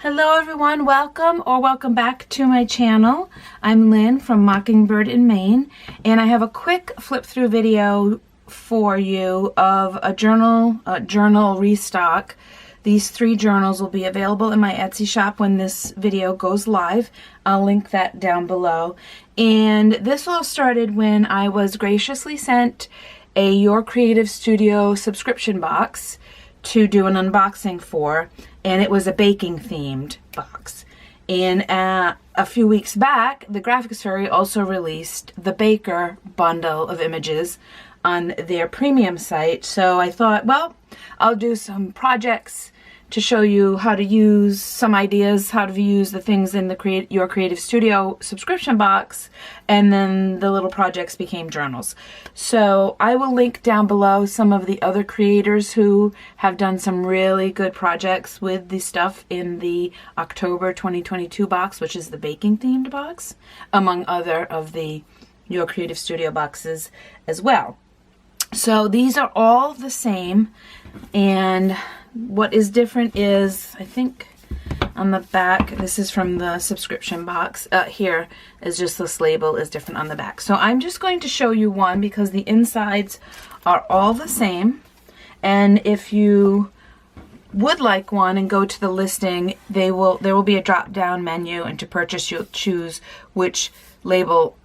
Hello everyone, welcome back to my channel. I'm Lynn from Mockingbird in Maine, and I have a quick flip through video for you of a journal restock. These 3 journals will be available in my Etsy shop when this video goes live. I'll link that down below. And this all started when I was graciously sent a Your Creative Studio subscription box to do an unboxing for, and it was a baking themed box. And a few weeks back, the Graphics Fairy also released the Baker bundle of images on their premium site. So I thought, well, I'll do some projects to show you how to use some ideas, how to use the things in the Your Creative Studio subscription box, and then the little projects became journals. So I will link down below some of the other creators who have done some really good projects with the stuff in the October 2022 box, which is the baking themed box, among other of the Your Creative Studio boxes as well. So these are all the same, and what is different is, I think on the back, this is from the subscription box, here is just this label is different on the back. So I'm just going to show you one because the insides are all the same, and if you would like one and go to the listing, there will be a drop down menu, and to purchase you'll choose which label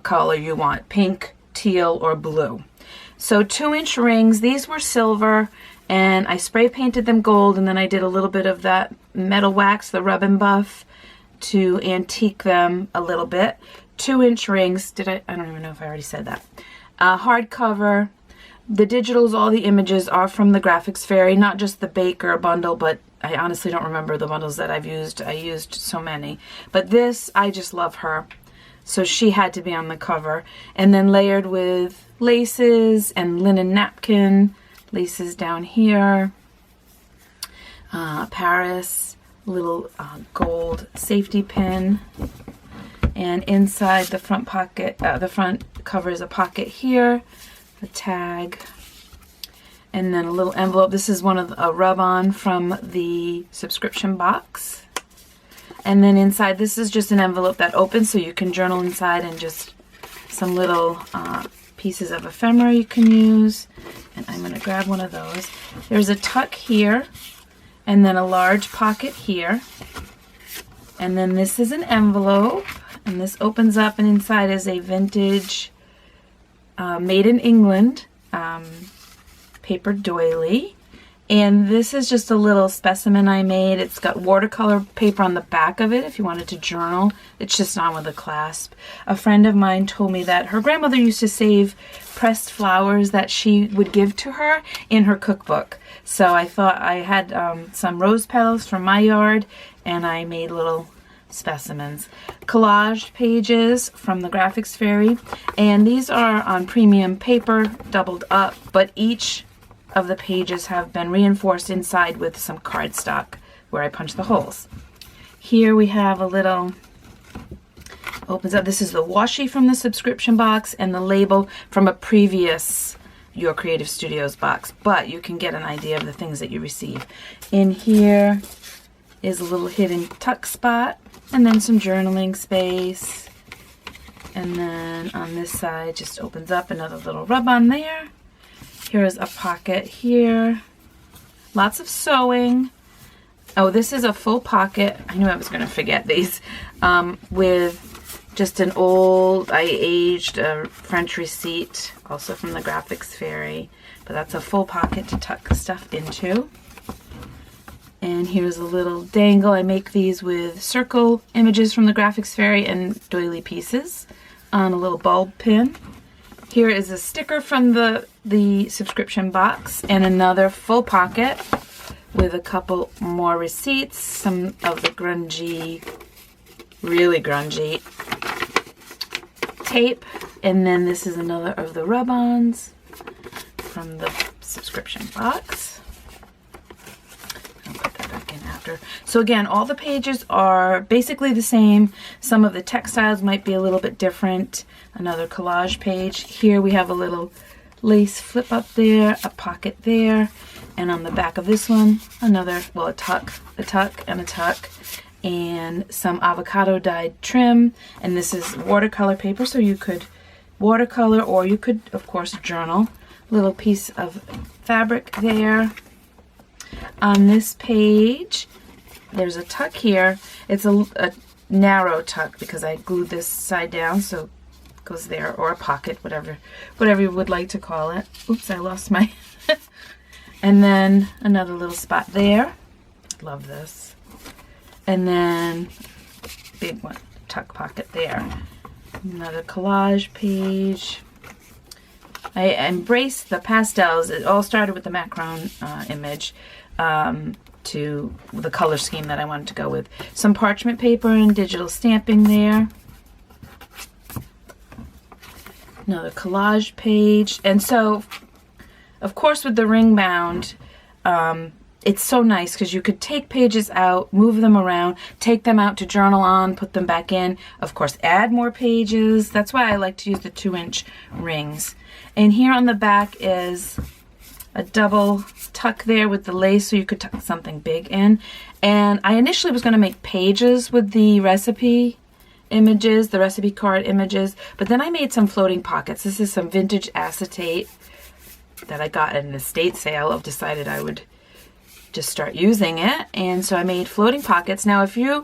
color you want, pink, teal, or blue. So 2-inch rings, these were silver, and I spray painted them gold, and then I did a little bit of that metal wax, the rub and buff, to antique them a little bit. 2-inch rings, I don't even know if I already said that. Hardcover. The digitals, all the images are from the Graphics Fairy, not just the Baker bundle, but I honestly don't remember the bundles that I've used. I used so many. But this, I just love her. So she had to be on the cover. And then layered with laces and linen napkin, laces down here, Paris, little gold safety pin, and inside the front pocket, the front cover is a pocket here, a tag, and then a little envelope. This is one of a rub-on from the subscription box. And then inside, this is just an envelope that opens so you can journal inside, and just some little pieces of ephemera you can use. And I'm going to grab one of those. There's a tuck here, and then a large pocket here. And then this is an envelope, and this opens up, and inside is a vintage made in England paper doily. And this is just a little specimen I made. It's got watercolor paper on the back of it if you wanted to journal. It's just on with a clasp. A friend of mine told me that her grandmother used to save pressed flowers that she would give to her in her cookbook. So I thought I had some rose petals from my yard, and I made little specimens. Collage pages from the Graphics Fairy, and these are on premium paper, doubled up, but each of the pages have been reinforced inside with some cardstock where I punch the holes. Here we have a little, opens up, this is the washi from the subscription box and the label from a previous Your Creative Studios box, but you can get an idea of the things that you receive. In here is a little hidden tuck spot, and then some journaling space, and then on this side just opens up, another little rub-on there. Here's a pocket here. Lots of sewing. Oh, this is a full pocket. I knew I was going to forget these. With just an old, I aged French receipt, also from the Graphics Fairy. But that's a full pocket to tuck stuff into. And here's a little dangle. I make these with circle images from the Graphics Fairy and doily pieces on a little bulb pin. Here is a sticker from the subscription box, and another full pocket with a couple more receipts, some of the grungy, really grungy tape, and then this is another of the rub-ons from the subscription box. I'll put that back in after. So again, all the pages are basically the same. Some of the textiles might be a little bit different. Another collage page. Here we have a little lace flip up there, a pocket there. And on the back of this one, another, well, a tuck, and a tuck, and some avocado dyed trim. And this is watercolor paper, so you could watercolor, or you could, of course, journal. Little piece of fabric there. On this page, there's a tuck here. It's a narrow tuck because I glued this side down, so it goes there, or a pocket, whatever you would like to call it. Oops, I lost my... And then another little spot there. Love this. And then big one, tuck pocket there. Another collage page. I embraced the pastels. It all started with the Macron image to the color scheme that I wanted to go with. Some parchment paper and digital stamping there. Another collage page. And so, of course, with the ring bound, it's so nice because you could take pages out, move them around, take them out to journal on, put them back in. Of course, add more pages. That's why I like to use the 2-inch rings. And here on the back is a double tuck there with the lace, so you could tuck something big in. And I initially was going to make pages with the recipe images, the recipe card images, but then I made some floating pockets. This is some vintage acetate that I got at an estate sale. I've decided I would just start using it, and so I made floating pockets. Now if you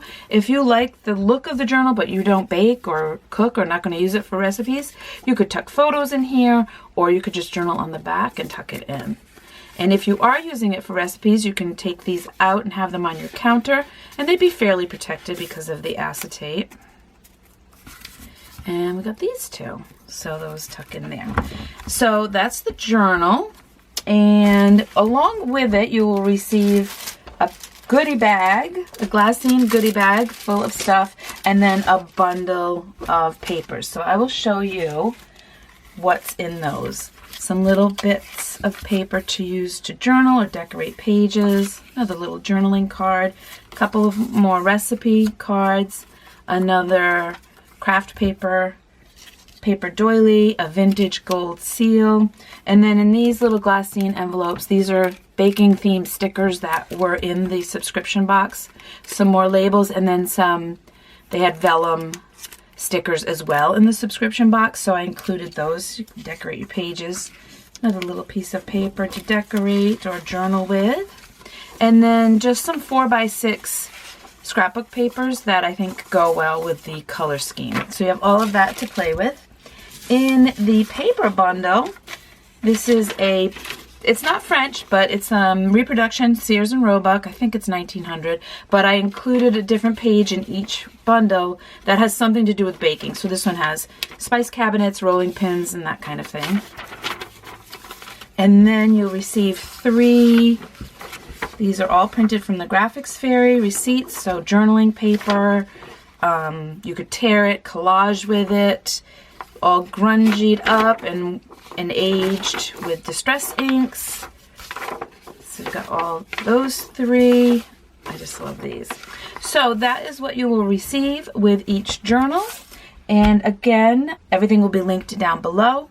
like the look of the journal but you don't bake or cook or not going to use it for recipes, you could tuck photos in here, or you could just journal on the back and tuck it in. And if you are using it for recipes, you can take these out and have them on your counter, and they'd be fairly protected because of the acetate. And we got these two, so those tuck in there. So that's the journal. And along with it, you will receive a goodie bag, a glassine goodie bag full of stuff, and then a bundle of papers. So I will show you what's in those. Some little bits of paper to use to journal or decorate pages, another little journaling card, a couple of more recipe cards, another craft paper doily, a vintage gold seal, and then in these little glassine envelopes, these are baking themed stickers that were in the subscription box, some more labels, and then some, they had vellum stickers as well in the subscription box, so I included those. You can decorate your pages. Another little piece of paper to decorate or journal with, and then just some 4x6 scrapbook papers that I think go well with the color scheme. So you have all of that to play with. In the paper bundle, this is it's not French, but it's reproduction, Sears and Roebuck. I think it's 1900, but I included a different page in each bundle that has something to do with baking. So this one has spice cabinets, rolling pins, and that kind of thing. And then you'll receive 3, these are all printed from the Graphics Fairy receipts, so journaling paper, you could tear it, collage with it, all grungied up and aged with distress inks. So you've got all those 3. I just love these. So that is what you will receive with each journal. And again, everything will be linked down below.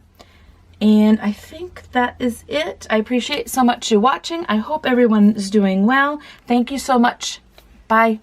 And I think that is it. I appreciate so much you watching. I hope everyone is doing well. Thank you so much. Bye.